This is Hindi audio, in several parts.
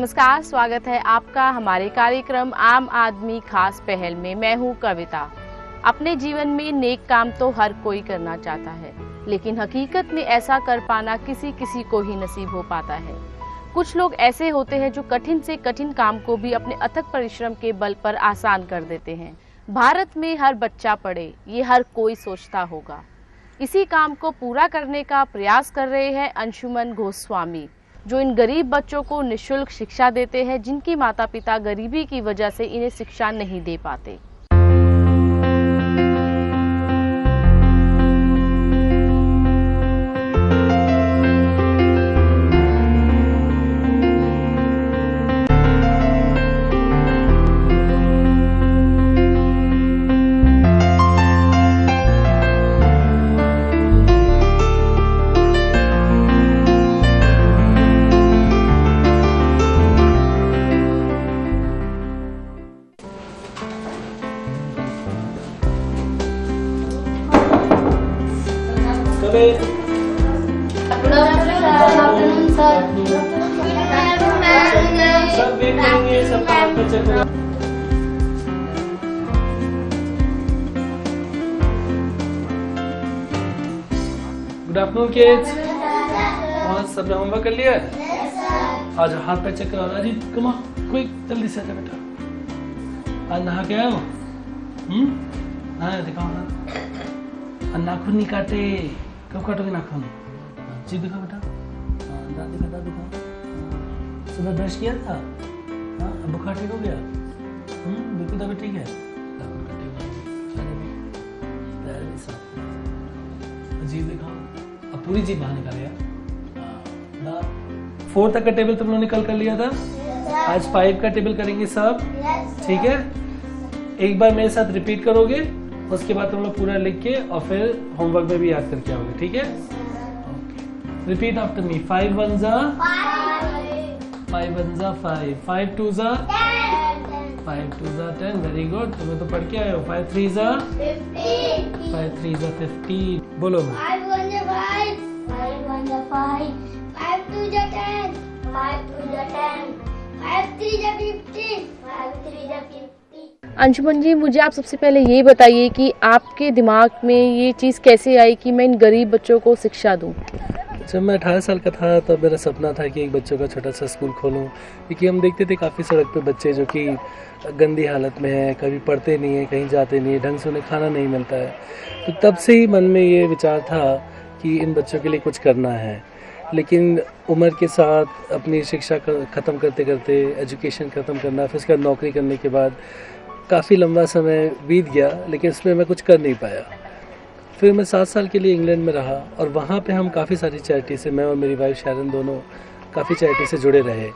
नमस्कार, स्वागत है आपका हमारे कार्यक्रम आम आदमी खास पहल में। मैं हूं कविता। अपने जीवन में नेक काम तो हर कोई करना चाहता है, लेकिन हकीकत में ऐसा कर पाना किसी किसी को ही नसीब हो पाता है। कुछ लोग ऐसे होते हैं जो कठिन से कठिन काम को भी अपने अथक परिश्रम के बल पर आसान कर देते हैं। भारत में हर बच्चा पढ़े, ये हर कोई सोचता होगा। इसी काम को पूरा करने का प्रयास कर रहे हैं अंशुमन गोस्वामी, जो इन गरीब बच्चों को निःशुल्क शिक्षा देते हैं, जिनकी माता पिता गरीबी की वजह से इन्हें शिक्षा नहीं दे पाते। Good afternoon kids. और सबने होमवर्क कर लिया है? आज हाथ पैर चेक करा। अजीत कम ऑन क्विक, जल्दी से आजा बेटा। आज नहा के आए हो? नहाया? दिखाओ ना। नाखून नहीं काटे। कब काटोगे नाखून? जी दिखा बेटा। दांत दिखा, दांत दिखा। सुबह ब्रश किया था? अब बुखार ठीक हो गया? बिल्कुल तबीयत ठीक है? जी दिखाओ। अब पूरी जीभ बाहर निकाल यार। 4 तक का टेबल तुम लोग निकल कर लिया था? आज 5 का टेबल करेंगे सब, ठीक है? एक बार मेरे साथ रिपीट करोगे, उसके बाद तुम लोग पूरा लिख के और फिर होमवर्क में भी याद करके आओगे, ठीक है? Repeat after me. 5 1 जा 5 1 जा 5, 5 2 जा 5 2 जा 10। वेरी गुड, तुम्हें तो पढ़ के आए हो। 5 3 जा 15, 5 3 जा 15। बोलो। 5 1 जा 5, 5 1 जा 5, 5 2 जा 10, 5 2 जा 10, 5 3 जा 50, 5 3 जा 50। अंशुमन जी, मुझे आप सबसे पहले ये बताइए कि आपके दिमाग में ये चीज़ कैसे आई कि मैं इन गरीब बच्चों को शिक्षा दूं? जब मैं 18 साल का था तब मेरा सपना था कि एक बच्चों का छोटा सा स्कूल खोलूं, क्योंकि हम देखते थे काफ़ी सड़क पे बच्चे जो कि गंदी हालत में हैं, कभी पढ़ते नहीं हैं, कहीं जाते नहीं हैं, ढंग से उन्हें खाना नहीं मिलता है। तो तब से ही मन में ये विचार था कि इन बच्चों के लिए कुछ करना है। लेकिन उम्र के साथ अपनी शिक्षा ख़त्म करते करते एजुकेशन ख़त्म करना, फिर उसके बाद नौकरी करने के बाद काफ़ी लंबा समय बीत गया, लेकिन इसमें मैं कुछ कर नहीं पाया। फिर मैं 7 साल के लिए इंग्लैंड में रहा और वहाँ पे हम काफ़ी सारी चैरिटी से, मैं और मेरी वाइफ शैरन दोनों काफ़ी चैरिटी से जुड़े रहे,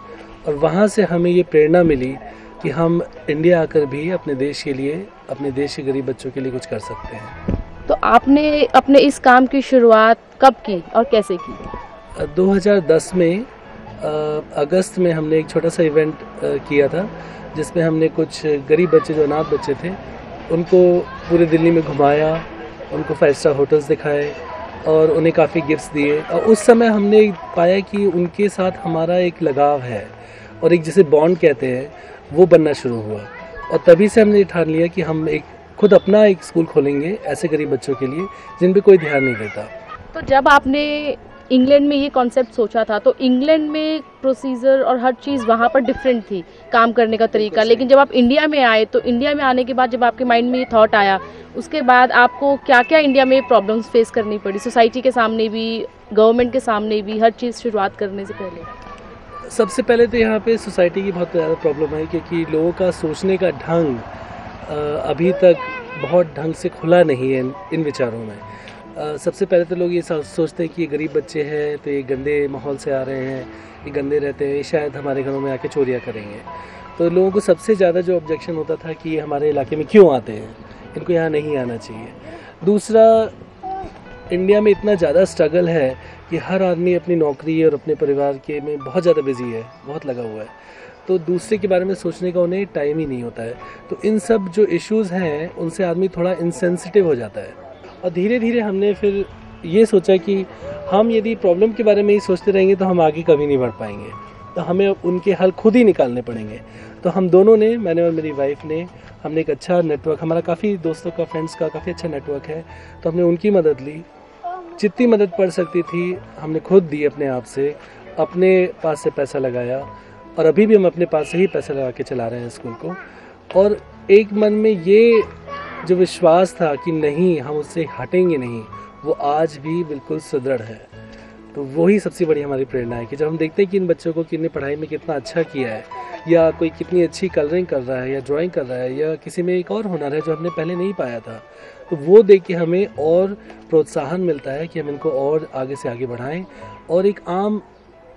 और वहाँ से हमें ये प्रेरणा मिली कि हम इंडिया आकर भी अपने देश के लिए, अपने देश के गरीब बच्चों के लिए कुछ कर सकते हैं। तो आपने अपने इस काम की शुरुआत कब की और कैसे की? 2010 में अगस्त में हमने एक छोटा सा इवेंट किया था, जिसमें हमने कुछ गरीब बच्चे जो अनाथ बच्चे थे उनको पूरे दिल्ली में घुमाया, उनको 5 स्टार होटल्स दिखाए और उन्हें काफ़ी गिफ्ट्स दिए। और उस समय हमने पाया कि उनके साथ हमारा एक लगाव है और एक जिसे बॉन्ड कहते हैं वो बनना शुरू हुआ, और तभी से हमने ठान लिया कि हम खुद अपना एक स्कूल खोलेंगे ऐसे गरीब बच्चों के लिए जिन पे कोई ध्यान नहीं देता। तो जब आपने इंग्लैंड में ये कॉन्सेप्ट सोचा था, तो इंग्लैंड में प्रोसीजर और हर चीज़ वहाँ पर डिफरेंट थी, काम करने का तरीका। लेकिन जब आप इंडिया में आए, तो इंडिया में आने के बाद जब आपके माइंड में ये थॉट आया, उसके बाद आपको क्या क्या इंडिया में प्रॉब्लम्स फेस करनी पड़ी, सोसाइटी के सामने भी, गवर्नमेंट के सामने भी, हर चीज़ शुरुआत करने से पहले? सबसे पहले तो यहाँ पे सोसाइटी की बहुत ज़्यादा प्रॉब्लम है, क्योंकि लोगों का सोचने का ढंग अभी तक बहुत ढंग से खुला नहीं है इन विचारों में। सबसे पहले तो लोग ये सोचते हैं कि ये गरीब बच्चे हैं तो ये गंदे माहौल से आ रहे हैं, ये गंदे रहते हैं, शायद हमारे घरों में आके चोरियाँ करेंगे। तो लोगों को सबसे ज़्यादा जो ऑब्जेक्शन होता था कि ये हमारे इलाके में क्यों आते हैं, इनको यहाँ नहीं आना चाहिए। दूसरा, इंडिया में इतना ज़्यादा स्ट्रगल है कि हर आदमी अपनी नौकरी और अपने परिवार के में बहुत ज़्यादा बिजी है, बहुत लगा हुआ है, तो दूसरे के बारे में सोचने का उन्हें टाइम ही नहीं होता है। तो इन सब जो इश्यूज़ हैं उनसे आदमी थोड़ा इनसेंसिटिव हो जाता है। और धीरे धीरे हमने फिर ये सोचा कि हम यदि प्रॉब्लम के बारे में ही सोचते रहेंगे तो हम आगे कभी नहीं बढ़ पाएंगे। तो हमें उनके हल खुद ही निकालने पड़ेंगे। तो हम दोनों ने, मैंने और मेरी वाइफ ने, हमने एक अच्छा नेटवर्क, हमारा काफ़ी दोस्तों का, फ्रेंड्स का काफ़ी अच्छा नेटवर्क है, तो हमने उनकी मदद ली। जितनी मदद पड़ सकती थी हमने खुद दी, अपने आप से, अपने पास से पैसा लगाया, और अभी भी हम अपने पास से ही पैसा लगा के चला रहे हैं स्कूल को। और एक मन में ये जो विश्वास था कि नहीं, हम उससे हटेंगे नहीं, वो आज भी बिल्कुल सुदृढ़ है। तो वही सबसे बड़ी हमारी प्रेरणा है कि जब हम देखते हैं कि इन बच्चों को किन्ने पढ़ाई में कितना अच्छा किया है, या कोई कितनी अच्छी कलरिंग कर रहा है, या ड्राइंग कर रहा है, या किसी में एक और हुनर है जो हमने पहले नहीं पाया था, तो वो देख के हमें और प्रोत्साहन मिलता है कि हम इनको और आगे से आगे बढ़ाएं और एक आम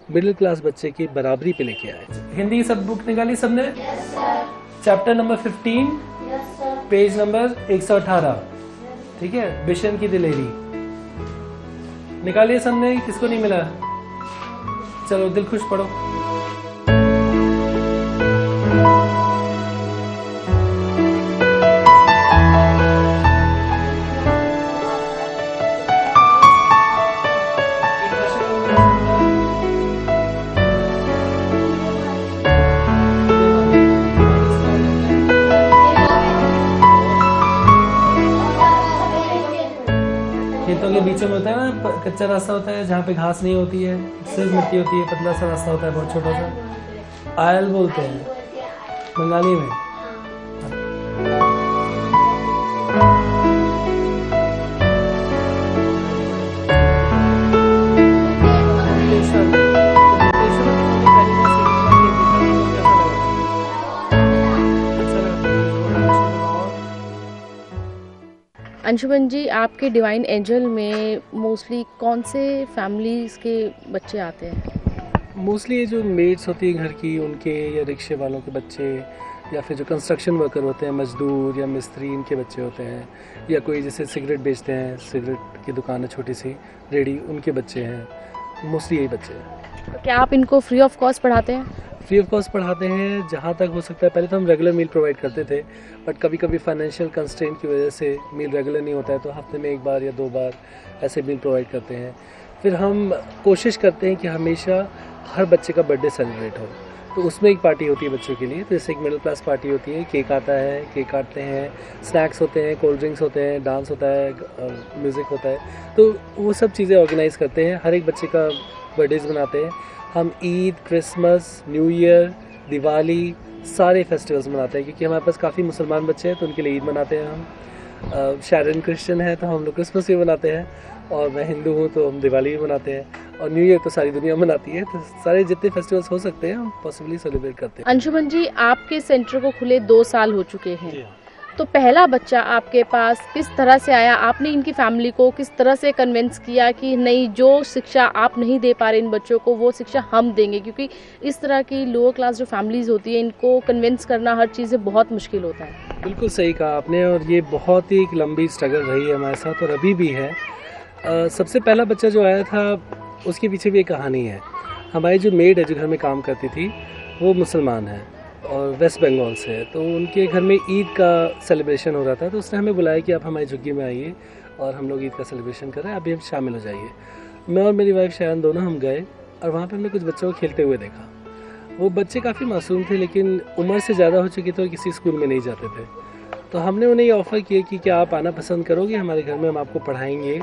मिडिल क्लास बच्चे की बराबरी पे लेके आए। हिंदी की सब बुक निकाली सबने? Yes sir. Chapter number 15, yes sir. Page number 118, ठीक है, बिशन की दिलेरी निकालिए सबने। किसको नहीं मिला? चलो दिल खुश पढ़ो। खेतों के बीचों में होता है ना कच्चा रास्ता होता है जहाँ पे घास नहीं होती है, सिर्फ मिट्टी होती है, पतला सा रास्ता होता है, बहुत छोटा सा, आयल बोलते हैं बंगाली में। अंशुमन जी, आपके डिवाइन एंजल में मोस्टली कौन से फैमिलीज़ के बच्चे आते हैं? मोस्टली ये जो मेड्स होती हैं घर की, उनके, या रिक्शे वालों के बच्चे, या फिर जो कंस्ट्रक्शन वर्कर होते हैं, मजदूर या मिस्त्री, इनके बच्चे होते हैं, या कोई जैसे सिगरेट बेचते हैं, सिगरेट की दुकान है छोटी सी रेडी, उनके बच्चे हैं, मोस्टली यही बच्चे हैं। तो क्या आप इनको फ्री ऑफ कॉस्ट पढ़ाते हैं? फ्री ऑफ कॉस्ट पढ़ाते हैं जहाँ तक हो सकता है। पहले तो हम रेगुलर मील प्रोवाइड करते थे, बट कभी कभी फाइनेंशियल कंस्ट्रेंट की वजह से मील रेगुलर नहीं होता है, तो हफ्ते में 1 बार या 2 बार ऐसे मील प्रोवाइड करते हैं। फिर हम कोशिश करते हैं कि हमेशा हर बच्चे का बर्थडे सेलिब्रेट हो, तो उसमें एक पार्टी होती है बच्चों के लिए। तो जैसे एक मिडिल क्लास पार्टी होती है, केक आता है, केक काटते हैं, स्नैक्स होते हैं, कोल्ड ड्रिंक्स होते हैं, डांस होता है, म्यूज़िक होता है, तो वो सब चीज़ें ऑर्गेनाइज़ करते हैं। हर एक बच्चे का बर्थडेज मनाते हैं हम। Eid, Christmas, new year, Diwali, सारे फेस्टिवल्स मनाते हैं, क्योंकि हमारे पास काफ़ी मुसलमान बच्चे हैं तो उनके लिए ईद मनाते हैं हम। शैरन क्रिश्चियन है तो हम लोग क्रिसमस भी मनाते हैं, और मैं हिंदू हूँ तो हम दिवाली भी मनाते हैं, और न्यू ईयर तो सारी दुनिया मनाती है। तो सारे जितने फेस्टिवल्स हो सकते हैं हम पॉसिबली सेलिब्रेट करते हैं। अंशुमन जी, आपके सेंटर को खुले 2 साल हो चुके हैं, तो पहला बच्चा आपके पास किस तरह से आया? आपने इनकी फैमिली को किस तरह से कन्विंस किया कि नहीं, जो शिक्षा आप नहीं दे पा रहे इन बच्चों को, वो शिक्षा हम देंगे? क्योंकि इस तरह की लोअर क्लास जो फैमिलीज़ होती है, इनको कन्विंस करना हर चीज़ से बहुत मुश्किल होता है। बिल्कुल सही कहा आपने, और ये बहुत ही एक लंबी स्ट्रगल रही है हमारे साथ, और अभी भी है। सबसे पहला बच्चा जो आया था उसके पीछे भी एक कहानी है। हमारी जो मेड है जो घर में काम करती थी, वो मुसलमान है और वेस्ट बंगाल से है, तो उनके घर में ईद का सेलिब्रेशन हो रहा था, तो उसने हमें बुलाया कि आप हमारी झुग्गी में आइए और हम लोग ईद का सेलिब्रेशन कर रहे हैं, अभी हम शामिल हो जाइए। मैं और मेरी वाइफ शैरन दोनों हम गए, और वहाँ पे हमने कुछ बच्चों को खेलते हुए देखा। वो बच्चे काफ़ी मासूम थे, लेकिन उम्र से ज़्यादा हो चुकी थी और किसी स्कूल में नहीं जाते थे। तो हमने उन्हें ये ऑफ़र किया कि क्या आप आना पसंद करोगे हमारे घर में, हम आपको पढ़ाएंगे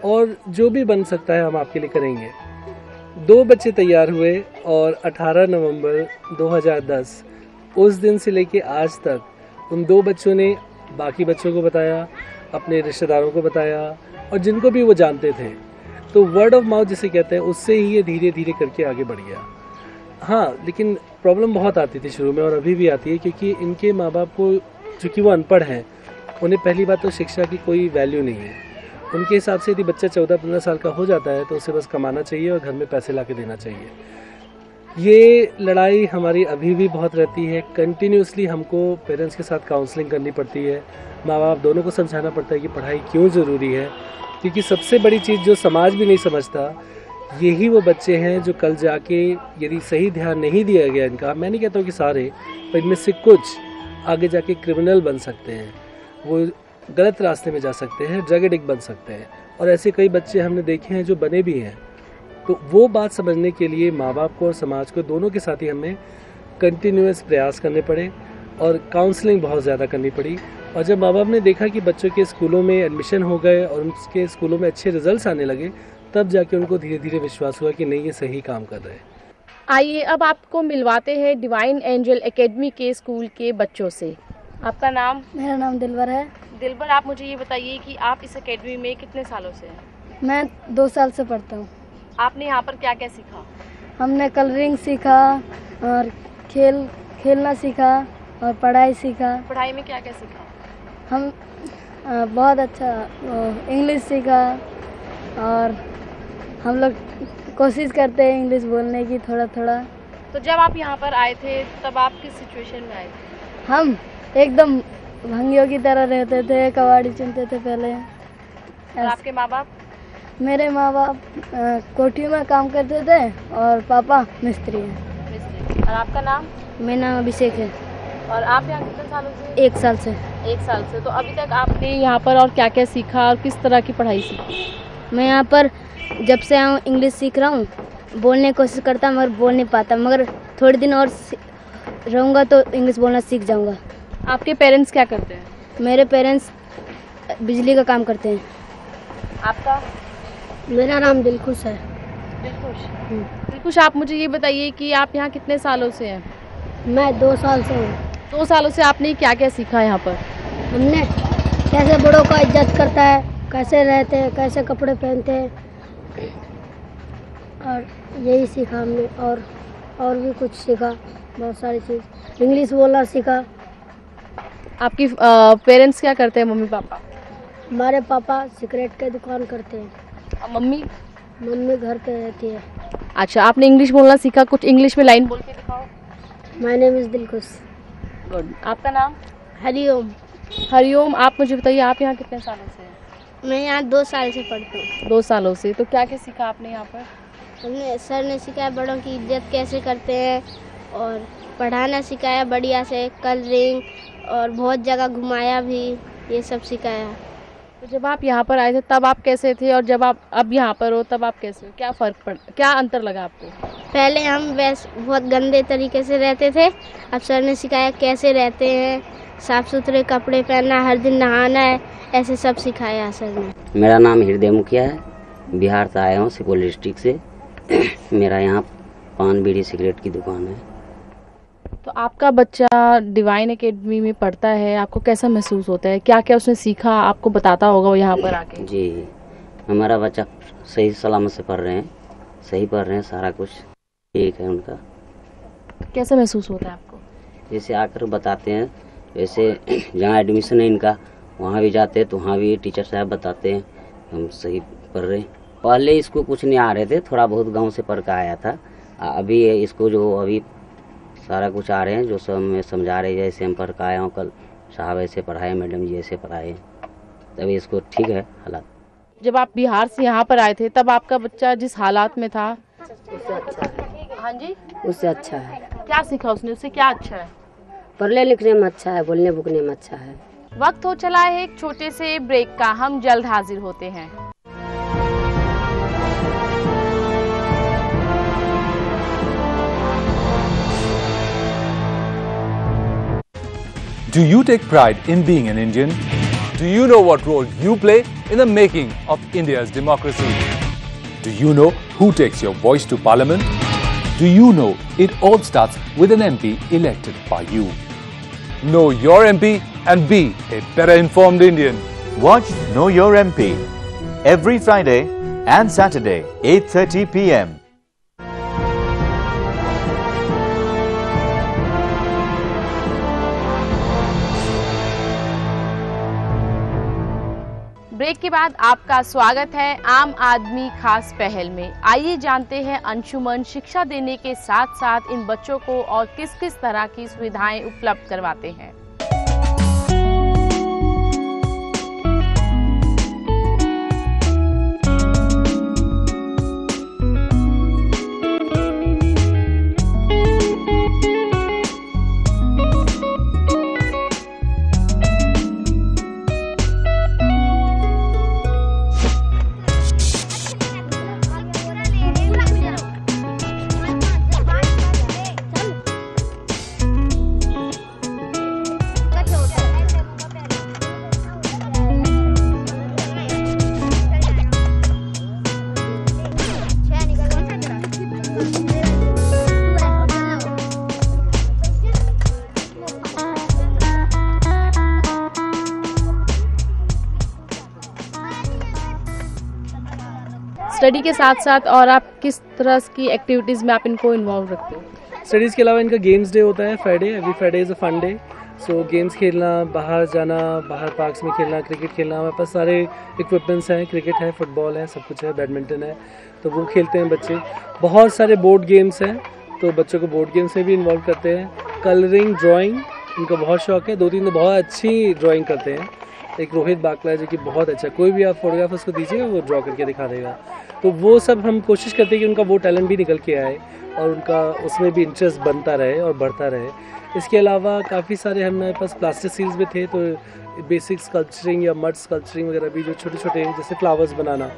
और जो भी बन सकता है हम आपके लिए करेंगे। 2 बच्चे तैयार हुए, और 18 नवंबर 2010 उस दिन से लेके आज तक उन 2 बच्चों ने बाकी बच्चों को बताया, अपने रिश्तेदारों को बताया, और जिनको भी वो जानते थे। तो वर्ड ऑफ माउथ जिसे कहते हैं, उससे ही ये धीरे धीरे करके आगे बढ़ गया। हाँ, लेकिन प्रॉब्लम बहुत आती थी शुरू में, और अभी भी आती है, क्योंकि इनके माँ बाप को, चूँकि वो अनपढ़ हैं, उन्हें पहली बात तो शिक्षा की कोई वैल्यू नहीं है। उनके हिसाब से यदि बच्चा 14-15 साल का हो जाता है तो उसे बस कमाना चाहिए और घर में पैसे ला के देना चाहिए। ये लड़ाई हमारी अभी भी बहुत रहती है। कंटिन्यूसली हमको पेरेंट्स के साथ काउंसलिंग करनी पड़ती है, माँ बाप दोनों को समझाना पड़ता है कि पढ़ाई क्यों ज़रूरी है, क्योंकि सबसे बड़ी चीज़ जो समाज भी नहीं समझता, यही वो बच्चे हैं जो कल जाके यदि सही ध्यान नहीं दिया गया इनका, मैं नहीं कहता हूँ कि सारे, पर इनमें से कुछ आगे जाके क्रिमिनल बन सकते हैं, वो गलत रास्ते में जा सकते हैं, ड्रग एडिक्ट बन सकते हैं। और ऐसे कई बच्चे हमने देखे हैं जो बने भी हैं। तो वो बात समझने के लिए माँ बाप को और समाज को दोनों के साथ ही हमें कंटिन्यूस प्रयास करने पड़े और काउंसलिंग बहुत ज़्यादा करनी पड़ी। और जब माँ बाप ने देखा कि बच्चों के स्कूलों में एडमिशन हो गए और उनके स्कूलों में अच्छे रिजल्ट्स आने लगे, तब जाके उनको धीरे धीरे विश्वास हुआ कि नहीं, ये सही काम कर रहे हैं। आइए अब आपको मिलवाते हैं डिवाइन एंजल एकेडमी के स्कूल के बच्चों से। आपका नाम? मेरा नाम दिलवर है। दिलबर, आप मुझे ये बताइए कि आप इस एकेडमी में कितने सालों से हैं? मैं 2 साल से पढ़ता हूँ। आपने यहाँ पर क्या क्या सीखा? हमने कलरिंग सीखा और खेलना सीखा और पढ़ाई सीखा। पढ़ाई में क्या क्या सीखा? हम बहुत अच्छा इंग्लिश सीखा और हम लोग कोशिश करते हैं इंग्लिश बोलने की थोड़ा थोड़ा। तो जब आप यहाँ पर आए थे तब आप किस सिचुएशन में आए थे? हम एकदम भंगियों की तरह रहते थे, कबाड़ी चुनते थे पहले। और आपके माँ बाप? मेरे माँ बाप कोठी में काम करते थे और पापा मिस्त्री हैं। और आपका नाम? मेरा नाम अभिषेक है। और आप यहाँ कितने सालों से? 1 साल से। 1 साल से। तो अभी तक आपने यहाँ पर और क्या क्या सीखा और किस तरह की पढ़ाई सीखी? मैं यहाँ पर जब से आऊँ इंग्लिश सीख रहा हूँ, बोलने की कोशिश करता मगर बोल नहीं पाता, मगर थोड़े दिन और रहूँगा तो इंग्लिश बोलना सीख जाऊँगा। आपके पेरेंट्स क्या करते हैं? मेरे पेरेंट्स बिजली का काम करते हैं। आपका? मेरा नाम दिलखुश है। दिलखुश, आप मुझे ये बताइए कि आप यहाँ कितने सालों से हैं? मैं 2 साल से हूँ। 2 सालों से आपने क्या क्या सीखा यहाँ पर? हमने कैसे बड़ों का इज्जत करता है, कैसे रहते हैं, कैसे कपड़े पहनते हैं, और यही सीखा हमने। और भी कुछ सीखा, बहुत सारी चीज़। इंग्लिश बोलना सीखा। आपकी पेरेंट्स क्या करते हैं, मम्मी पापा? हमारे पापा सिगरेट की दुकान करते हैं। और मम्मी? मम्मी घर पे रहती है। अच्छा, आपने इंग्लिश बोलना सीखा, कुछ इंग्लिश में लाइन बोल के दिखाओ। My name is Dilkhush. Good. आपका नाम? हरिओम। हरिओम, आप मुझे बताइए आप यहाँ कितने सालों से हैं? मैं यहाँ 2 साल से पढ़ता हूँ। 2 सालों से। तो क्या क्या सीखा आपने यहाँ पर? हमने सर ने सिखाया बड़ों की इज्जत कैसे करते हैं, और पढ़ाना सिखाया बढ़िया से, कलरिंग, और बहुत जगह घुमाया भी, ये सब सिखाया। तो जब आप यहाँ पर आए थे तब आप कैसे थे और जब आप अब यहाँ पर हो तब आप कैसे हो? क्या फ़र्क पड़, क्या अंतर लगा आपको? पहले हम बहुत गंदे तरीके से रहते थे, अब सर ने सिखाया कैसे रहते हैं, साफ़ सुथरे कपड़े पहनना, हर दिन नहाना है, ऐसे सब सिखाया सर ने। मेरा नाम हृदय मुखिया है, बिहार से आया हूँ, सुपौल डिस्ट्रिक्ट से। मेरा यहाँ पान बीड़ी सिगरेट की दुकान है। तो आपका बच्चा डिवाइन एकेडमी में पढ़ता है, आपको कैसा महसूस होता है? क्या क्या उसने सीखा आपको बताता होगा वो यहाँ पर आके? जी, हमारा बच्चा सही सलामत से पढ़ रहे हैं, सही पढ़ रहे हैं, सारा कुछ ठीक है उनका। कैसा महसूस होता है आपको? जैसे आकर बताते हैं, वैसे जहाँ एडमिशन है इनका वहाँ भी जाते हैं तो वहाँ भी टीचर साहब बताते हैं हम सही पढ़ रहे हैं। पहले इसको कुछ नहीं आ रहे थे, थोड़ा बहुत गाँव से पढ़ कर आया था। अभी इसको जो अभी सारा कुछ आ रहे हैं, जो सब मैं समझा रहे हैं, जैसे हम पढ़ कर आया हूँ, कल साहब ऐसे पढ़ाए, मैडम जी ऐसे पढ़ाए, तभी इसको ठीक है हालात। जब आप बिहार से यहाँ पर आए थे तब आपका बच्चा जिस हालात में था उससे अच्छा है। हाँ जी, उससे अच्छा है। क्या सीखा उसने, उससे क्या अच्छा है? पढ़ने लिखने में अच्छा है, बोलने बुकने में अच्छा है। वक्त हो चला है एक छोटे से ब्रेक का, हम जल्द हाजिर होते हैं। Do you take pride in being an Indian? Do you know what role you play in the making of India's democracy? Do you know who takes your voice to Parliament? Do you know it all starts with an MP elected by you? Know your MP and be a better informed Indian. Watch Know Your MP every Friday and Saturday, 8:30 p.m. Break के बाद आपका स्वागत है आम आदमी खास पहल में। आइए जानते हैं अंशुमन शिक्षा देने के साथ साथ इन बच्चों को और किस किस तरह की सुविधाएं उपलब्ध करवाते हैं। स्टडी के साथ साथ और आप किस तरह की एक्टिविटीज़ में आप इनको इन्वॉल्व रखते हो? स्टडीज़ के अलावा इनका गेम्स डे होता है Friday, every Friday is a fun day. So games खेलना, बाहर जाना, बाहर पार्क्स में खेलना, क्रिकेट खेलना, हमारे पास सारे इक्विपमेंट्स हैं, क्रिकेट है, फुटबॉल है, सब कुछ है, बैडमिंटन है, तो वो खेलते हैं बच्चे। बहुत सारे बोर्ड गेम्स हैं, तो बच्चों को बोर्ड गेम्स में भी इन्वॉल्व करते हैं। कलरिंग, ड्राइंग इनको बहुत शौक है, 2-3 तो बहुत अच्छी ड्राइंग करते हैं। एक रोहित बाकला है जो कि बहुत अच्छा, कोई भी आप फोटोग्राफ उसको दीजिएगा वो ड्रॉ करके दिखा देगा। तो वो सब हम कोशिश करते हैं कि उनका वो टैलेंट भी निकल के आए और उनका उसमें भी इंटरेस्ट बनता रहे और बढ़ता रहे। इसके अलावा काफ़ी सारे हमारे पास प्लास्टिक सील्स भी थे, तो बेसिक स्कल्पचरिंग या मड स्कल्पचरिंग वगैरह भी, जो छोटे छोटे जैसे फ्लावर्स बनाना,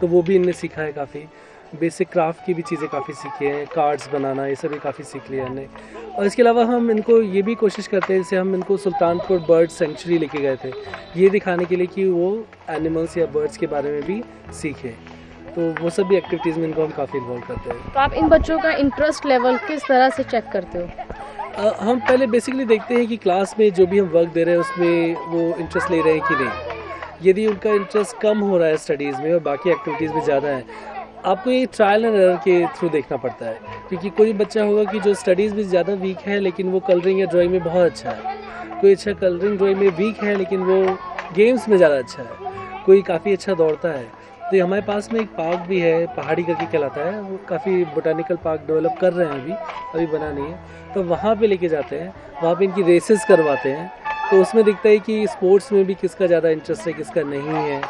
तो वो भी इनने सीखा है। काफ़ी बेसिक क्राफ्ट की भी चीज़ें काफ़ी सीखी हैं, कार्ड्स बनाना, ये सब भी काफ़ी सीख लिया हमने। और इसके अलावा हम इनको ये भी कोशिश करते हैं, जैसे हम इनको सुल्तानपुर बर्ड सेंचुरी लेके गए थे, ये दिखाने के लिए कि वो एनिमल्स या बर्ड्स के बारे में भी सीखें। तो वो सब भी एक्टिविटीज़ में इनको हम काफ़ी इन्वॉल्व करते हैं। तो आप इन बच्चों का इंटरेस्ट लेवल किस तरह से चेक करते हो? हम पहले बेसिकली देखते हैं कि क्लास में जो भी हम वर्क दे रहे हैं उसमें वो इंटरेस्ट ले रहे हैं कि नहीं। यदि उनका इंटरेस्ट कम हो रहा है स्टडीज़ में और बाकी एक्टिविटीज़ में ज़्यादा है, आपको ये ट्रायल एंड एरर के थ्रू देखना पड़ता है। क्योंकि कोई बच्चा होगा कि जो स्टडीज़ में ज़्यादा वीक है लेकिन वो कलरिंग या ड्राइंग में बहुत अच्छा है, कोई अच्छा कलरिंग ड्राइंग में वीक है लेकिन वो गेम्स में ज़्यादा अच्छा है, कोई काफ़ी अच्छा दौड़ता है। तो हमारे पास में एक पार्क भी है, पहाड़ी करके कहलाता है, वो काफ़ी बोटानिकल पार्क डेवलप कर रहे हैं, अभी बना नहीं है, तो वहाँ पे लेके जाते हैं, वहाँ पे इनकी रेसेस करवाते हैं। तो उसमें दिखता है कि स्पोर्ट्स में भी किसका ज़्यादा इंटरेस्ट है, किसका नहीं है।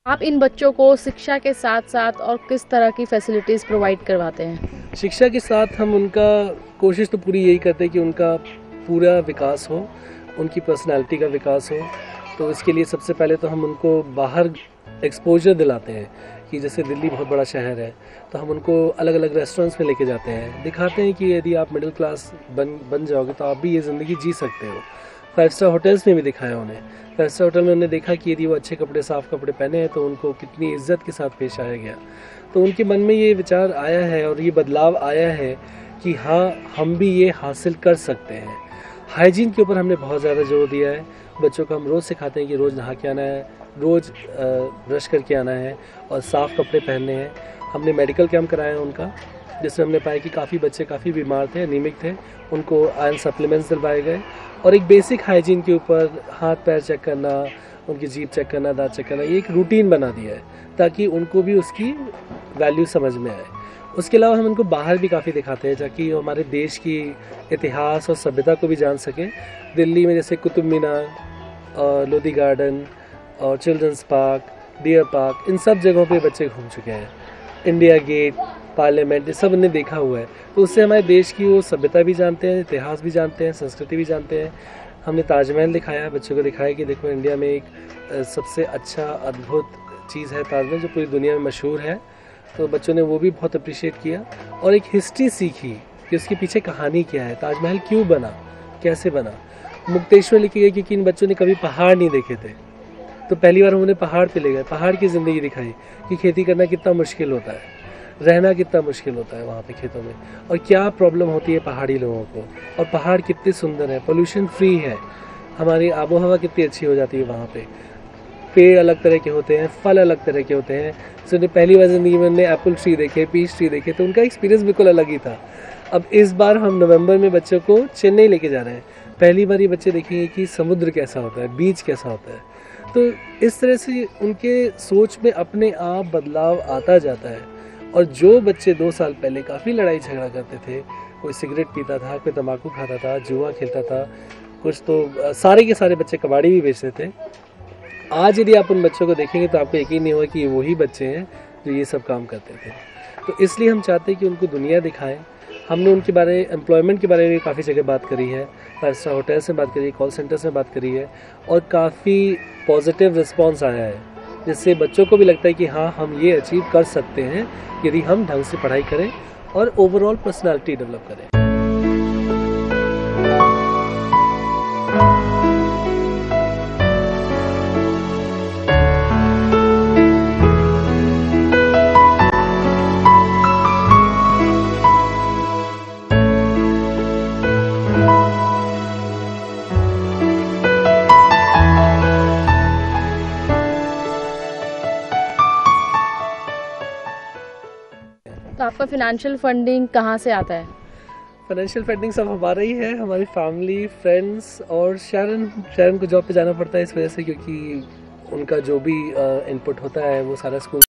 आप इन बच्चों को शिक्षा के साथ साथ और किस तरह की फैसिलिटीज़ प्रोवाइड करवाते हैं? शिक्षा के साथ हम उनका कोशिश तो पूरी यही करते हैं कि उनका पूरा विकास हो, उनकी पर्सनालिटी का विकास हो। तो इसके लिए सबसे पहले तो हम उनको बाहर एक्सपोजर दिलाते हैं कि जैसे दिल्ली बहुत बड़ा शहर है, तो हम उनको अलग अलग रेस्टोरेंट्स में लेके जाते हैं, दिखाते हैं कि यदि आप मिडिल क्लास बन जाओगे तो आप भी ये ज़िंदगी जी सकते हो। 5 स्टार होटल्स में भी दिखाया उन्हें। 5 स्टार होटल में उन्होंने देखा कि यदि वो अच्छे कपड़े, साफ़ कपड़े पहने हैं तो उनको कितनी इज्जत के साथ पेश आया गया। तो उनके मन में ये विचार आया है और ये बदलाव आया है कि हाँ, हम भी ये हासिल कर सकते हैं। हाइजीन के ऊपर हमने बहुत ज़्यादा जोर दिया है। बच्चों को हम रोज़ सिखाते हैं कि रोज़ नहा के आना है, रोज़ ब्रश करके आना है और साफ़ कपड़े पहनने हैं। हमने मेडिकल कैंप कराया है उनका, जिसमें हमने पाया कि काफ़ी बच्चे काफ़ी बीमार थे, एनीमिक थे, उनको आयरन सप्लीमेंट्स दिलवाए गए। और एक बेसिक हाइजीन के ऊपर हाथ पैर चेक करना, उनकी जीभ चेक करना, दांत चेक करना, ये एक रूटीन बना दिया है ताकि उनको भी उसकी वैल्यू समझ में आए। उसके अलावा हम उनको बाहर भी काफ़ी दिखाते हैं ताकि हमारे देश की इतिहास और सभ्यता को भी जान सकें। दिल्ली में जैसे कुतुब मीनार और लोधी गार्डन और चिल्ड्रंस पार्क, डियर पार्क, इन सब जगहों पे बच्चे घूम चुके हैं। इंडिया गेट, पार्लियामेंट, ये सब उन्हें देखा हुआ है। तो उससे हमारे देश की वो सभ्यता भी जानते हैं, इतिहास भी जानते हैं, संस्कृति भी जानते हैं। हमने ताजमहल दिखाया, बच्चों को दिखाया कि देखो इंडिया में एक सबसे अच्छा अद्भुत चीज़ है ताजमहल, जो पूरी दुनिया में मशहूर है। तो बच्चों ने वो भी बहुत अप्रिशिएट किया और एक हिस्ट्री सीखी कि उसके पीछे कहानी क्या है, ताजमहल क्यों बना, कैसे बना। मुक्तेश्वर लेके गए क्योंकि इन बच्चों ने कभी पहाड़ नहीं देखे थे, तो पहली बार उन्होंने पहाड़ पे ले गए, पहाड़ की ज़िंदगी दिखाई कि खेती करना कितना मुश्किल होता है, रहना कितना मुश्किल होता है वहाँ पे खेतों में, और क्या प्रॉब्लम होती है पहाड़ी लोगों को, और पहाड़ कितने सुंदर है, पोल्यूशन फ्री है, हमारी आबो हवा कितनी अच्छी हो जाती है वहाँ पे। पेड़ अलग तरह के होते हैं, फल अलग तरह के होते हैं। सो ने पहली बार ज़िंदगी में उन्होंने एप्पल ट्री देखे, पीच ट्री देखे, तो उनका एक्सपीरियंस बिल्कुल अलग ही था। अब इस बार हम नवंबर में बच्चों को चेन्नई लेके जा रहे हैं। पहली बार ये बच्चे देखेंगे कि समुद्र कैसा होता है, बीच कैसा होता है। तो इस तरह से उनके सोच में अपने आप बदलाव आता जाता है। और जो बच्चे 2 साल पहले काफ़ी लड़ाई झगड़ा करते थे, कोई सिगरेट पीता था, कोई तम्बाकू खाता था, जुआ खेलता था, कुछ तो सारे के सारे बच्चे कबाड़ी भी बेचते थे, आज यदि आप उन बच्चों को देखेंगे तो आपको यकीन नहीं होगा कि वही बच्चे हैं जो ये सब काम करते थे। तो इसलिए हम चाहते हैं कि उनको दुनिया दिखाएं, हमने उनके बारे एम्प्लॉयमेंट के बारे में काफ़ी जगह बात करी है, 5 स्टार होटल से बात करी है, कॉल सेंटर से बात करी है और काफ़ी पॉजिटिव रिस्पांस आया है, जिससे बच्चों को भी लगता है कि हाँ हम ये अचीव कर सकते हैं यदि हम ढंग से पढ़ाई करें और ओवरऑल पर्सनालिटी डेवलप करें। तो आपका फिनेंशियल फंडिंग कहाँ से आता है? फाइनेंशियल फंडिंग सब हमारा ही है, हमारी फैमिली, फ्रेंड्स और शरण को जॉब पे जाना पड़ता है इस वजह से, क्योंकि उनका जो भी इनपुट होता है वो सारा स्कूल